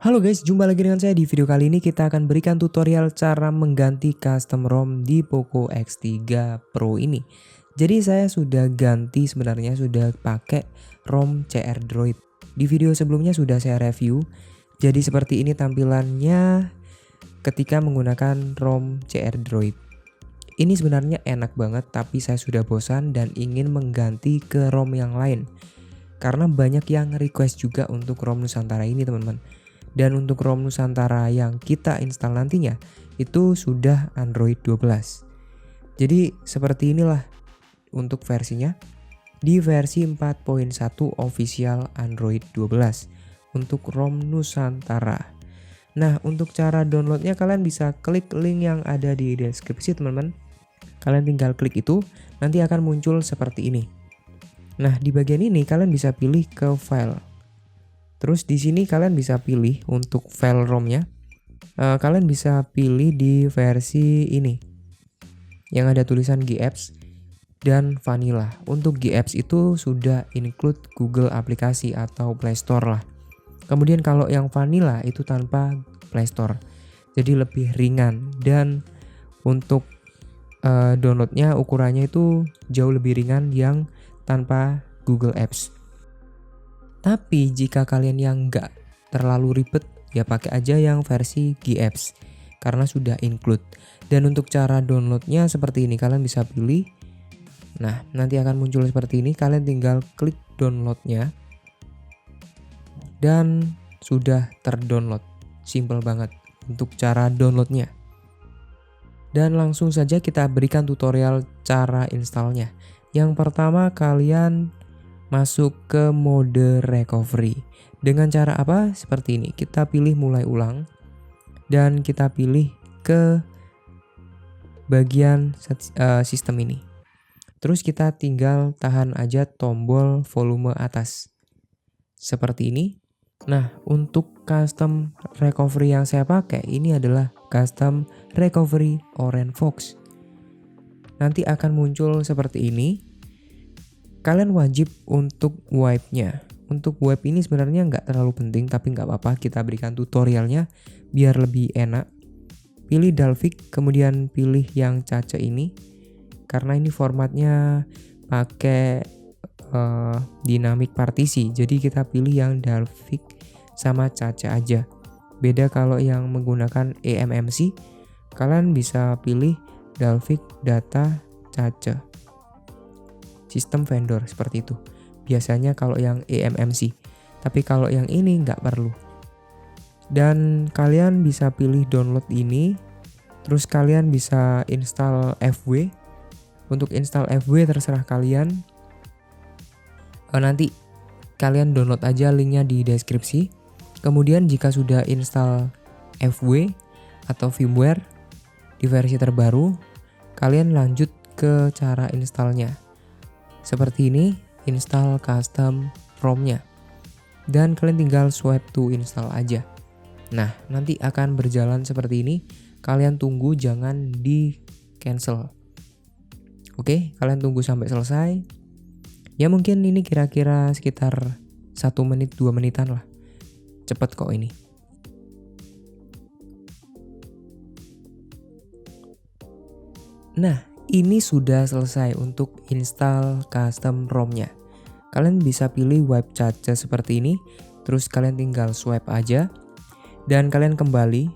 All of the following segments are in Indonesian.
Halo guys, jumpa lagi dengan saya. Di video kali ini kita akan berikan tutorial cara mengganti custom ROM di Poco X3 Pro ini. Jadi saya sudah ganti, sebenarnya sudah pakai ROM CR Droid. Di video sebelumnya sudah saya review. Jadi seperti ini tampilannya ketika menggunakan ROM CR Droid. Ini sebenarnya enak banget, tapi saya sudah bosan dan ingin mengganti ke ROM yang lain. Karena banyak yang request juga untuk ROM Nusantara ini, teman-teman. Dan untuk ROM Nusantara yang kita install nantinya itu sudah Android 12. Jadi seperti inilah untuk versinya. Di versi 4.1 official Android 12 untuk ROM Nusantara. Nah, untuk cara downloadnya kalian bisa klik link yang ada di deskripsi, teman-teman. Kalian tinggal klik itu, nanti akan muncul seperti ini. Nah, di bagian ini kalian bisa pilih ke file. Terus di sini kalian bisa pilih untuk file ROM-nya. Kalian bisa pilih di versi ini yang ada tulisan GApps dan Vanilla. Untuk GApps itu sudah include Google aplikasi atau Play Store lah. Kemudian kalau yang Vanilla itu tanpa Play Store. Jadi lebih ringan, dan untuk downloadnya ukurannya itu jauh lebih ringan yang tanpa Google Apps. Tapi jika kalian yang nggak terlalu ribet, ya pakai aja yang versi GApps karena sudah include. Dan untuk cara downloadnya seperti ini, kalian bisa pilih. Nah, nanti akan muncul seperti ini. Kalian tinggal klik downloadnya dan sudah terdownload. Simple banget untuk cara downloadnya. Dan langsung saja kita berikan tutorial cara installnya. Yang pertama, kalian masuk ke mode recovery. Dengan cara apa? Seperti ini. Kita pilih mulai ulang dan kita pilih ke bagian sistem ini. Terus kita tinggal tahan aja tombol volume atas. Seperti ini. Nah, untuk custom recovery yang saya pakai ini adalah custom recovery Orange Fox. Nanti akan muncul seperti ini. Kalian wajib untuk wipe-nya. Untuk wipe ini sebenarnya nggak terlalu penting, tapi nggak apa-apa, kita berikan tutorialnya biar lebih enak. Pilih Dalvik, kemudian pilih yang Cache ini. Karena ini formatnya pakai dynamic partisi, jadi kita pilih yang Dalvik sama Cache aja. Beda kalau yang menggunakan eMMC, kalian bisa pilih Dalvik Data Cache. Sistem vendor seperti itu biasanya kalau yang eMMC, tapi kalau yang ini nggak perlu. Dan kalian bisa pilih download ini, terus kalian bisa install FW. Untuk install FW terserah kalian. Nanti kalian download aja linknya di deskripsi. Kemudian jika sudah install FW atau firmware di versi terbaru, kalian lanjut ke cara installnya. Seperti ini, install custom ROM-nya. Dan kalian tinggal swipe to install aja. Nah, nanti akan berjalan seperti ini. Kalian tunggu, jangan di cancel. Oke, kalian tunggu sampai selesai. Ya mungkin ini kira-kira sekitar 1 menit 2 menitan lah. Cepet kok ini. Nah, ini sudah selesai untuk install custom ROM-nya. Kalian bisa pilih wipe Cache seperti ini, terus kalian tinggal swipe aja, dan kalian kembali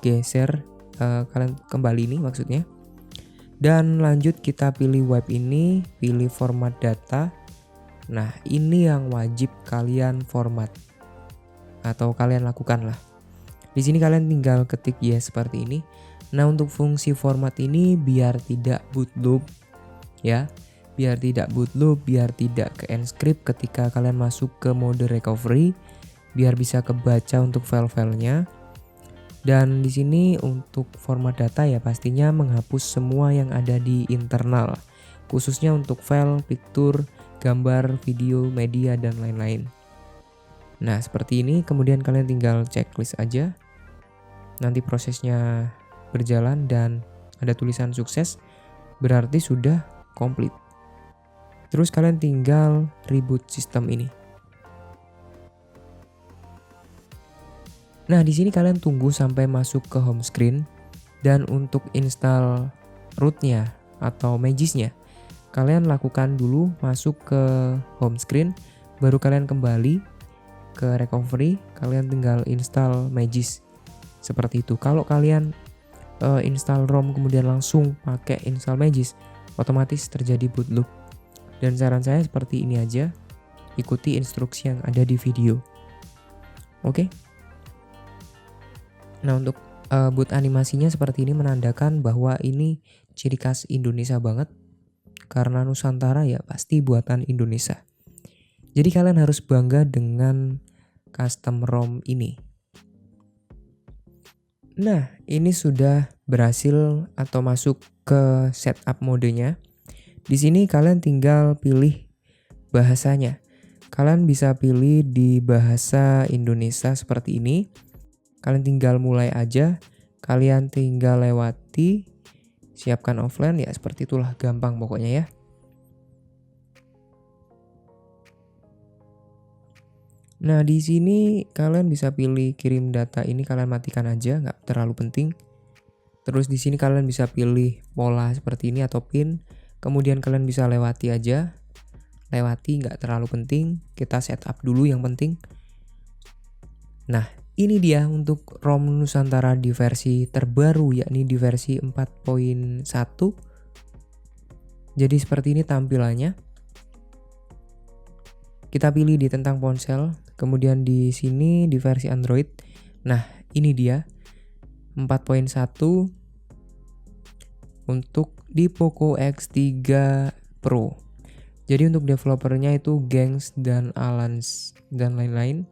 geser, kalian kembali ini maksudnya, dan lanjut kita pilih wipe ini, pilih format data. Nah, ini yang wajib kalian format atau kalian lakukan lah. Di sini kalian tinggal ketik yes seperti ini. Nah, untuk fungsi format ini biar tidak boot loop ya. Biar tidak boot loop, biar tidak ke encrypt ketika kalian masuk ke mode recovery, biar bisa kebaca untuk file-filenya. Dan di sini untuk format data ya pastinya menghapus semua yang ada di internal, khususnya untuk file, picture, gambar, video, media dan lain-lain. Nah, seperti ini, kemudian kalian tinggal checklist aja. Nanti prosesnya berjalan dan ada tulisan sukses, berarti sudah komplit. Terus kalian tinggal reboot sistem ini. Nah, di sini kalian tunggu sampai masuk ke home screen, dan untuk install rootnya atau Magisnya, kalian lakukan dulu masuk ke home screen, baru kalian kembali ke recovery, kalian tinggal install Magis. Seperti itu. Kalau kalian install ROM kemudian langsung pakai install Magis, otomatis terjadi boot loop. Dan saran saya seperti ini aja, ikuti instruksi yang ada di video. Oke. Nah, untuk boot animasinya seperti ini menandakan bahwa ini ciri khas Indonesia banget. Karena Nusantara ya pasti buatan Indonesia. Jadi kalian harus bangga dengan custom ROM ini. Nah, ini sudah berhasil atau masuk ke setup modenya. Di sini kalian tinggal pilih bahasanya. Kalian bisa pilih di bahasa Indonesia seperti ini. Kalian tinggal mulai aja, kalian tinggal lewati, siapkan offline, ya seperti itulah, gampang pokoknya ya. Nah, di sini kalian bisa pilih kirim data, ini kalian matikan aja, nggak terlalu penting. Terus di sini kalian bisa pilih pola seperti ini atau pin, kemudian kalian bisa lewati aja. Lewati nggak terlalu penting, kita setup dulu yang penting. Nah, ini dia untuk ROM Nusantara di versi terbaru, yakni di versi 4.1. Jadi seperti ini tampilannya. Kita pilih di tentang ponsel, kemudian di sini di versi Android. Nah, ini dia 4.1 untuk di Poco X3 Pro. Jadi untuk developernya itu Gengs dan Alans dan lain-lain.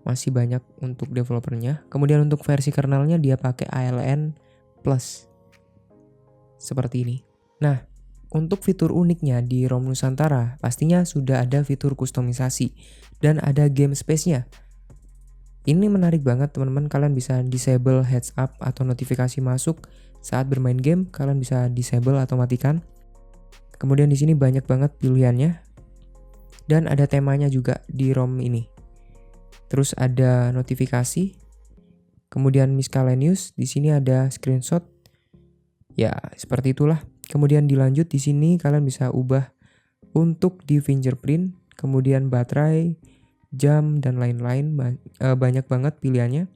Masih banyak untuk developernya. Kemudian untuk versi kernelnya dia pakai ALN Plus. Seperti ini. Nah, untuk fitur uniknya di ROM Nusantara, pastinya sudah ada fitur kustomisasi dan ada game space-nya. Ini menarik banget teman-teman, kalian bisa disable heads up atau notifikasi masuk saat bermain game, kalian bisa disable atau matikan. Kemudian di sini banyak banget pilihannya. Dan ada temanya juga di ROM ini. Terus ada notifikasi, kemudian miscellaneous, di sini ada screenshot. Ya, seperti itulah. Kemudian dilanjut di sini kalian bisa ubah untuk di fingerprint, kemudian baterai, jam dan lain-lain, banyak banget pilihannya.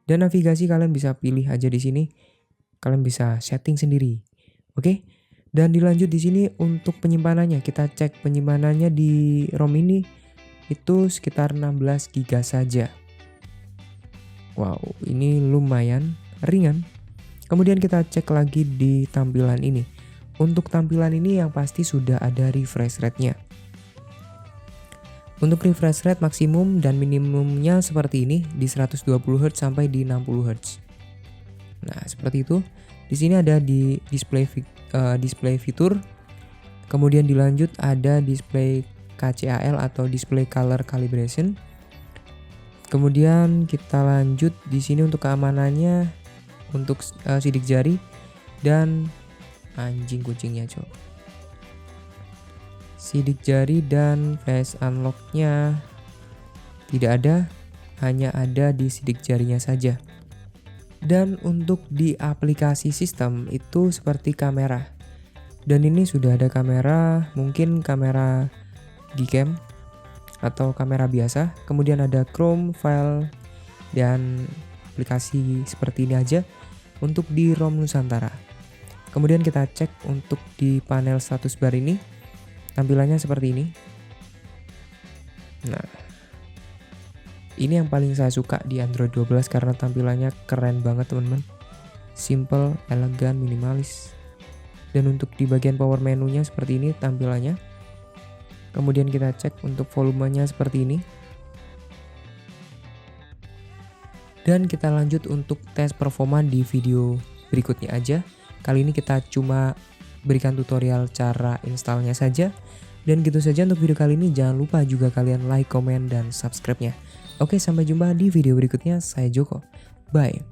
Dan navigasi kalian bisa pilih aja di sini. Kalian bisa setting sendiri. Oke? Dan dilanjut di sini untuk penyimpanannya, kita cek penyimpanannya di ROM ini itu sekitar 16 GB saja. Wow, ini lumayan ringan. Kemudian kita cek lagi di tampilan ini. Untuk tampilan ini yang pasti sudah ada refresh rate-nya. Untuk refresh rate maksimum dan minimumnya seperti ini di 120 Hz sampai di 60 Hz. Nah, seperti itu. Di sini ada di display fitur. Kemudian dilanjut ada display KCAL atau display color calibration. Kemudian kita lanjut di sini untuk keamanannya, untuk sidik jari dan anjing kucingnya coba. Sidik jari dan face unlock-nya tidak ada, hanya ada di sidik jarinya saja. Dan untuk di aplikasi sistem itu seperti kamera. Dan ini sudah ada kamera, mungkin kamera Gcam atau kamera biasa. Kemudian ada Chrome, file, dan aplikasi seperti ini aja untuk di ROM Nusantara. Kemudian kita cek untuk di panel status bar ini, tampilannya seperti ini. Nah, ini yang paling saya suka di Android 12 karena tampilannya keren banget teman-teman. Simple, elegan, minimalis. Dan untuk di bagian power menunya seperti ini tampilannya. Kemudian kita cek untuk volumenya seperti ini. Dan kita lanjut untuk tes performa di video berikutnya aja. Kali ini kita cuma berikan tutorial cara installnya saja. Dan gitu saja untuk video kali ini. Jangan lupa juga kalian like, komen, dan subscribe-nya. Oke, sampai jumpa di video berikutnya. Saya Joko. Bye.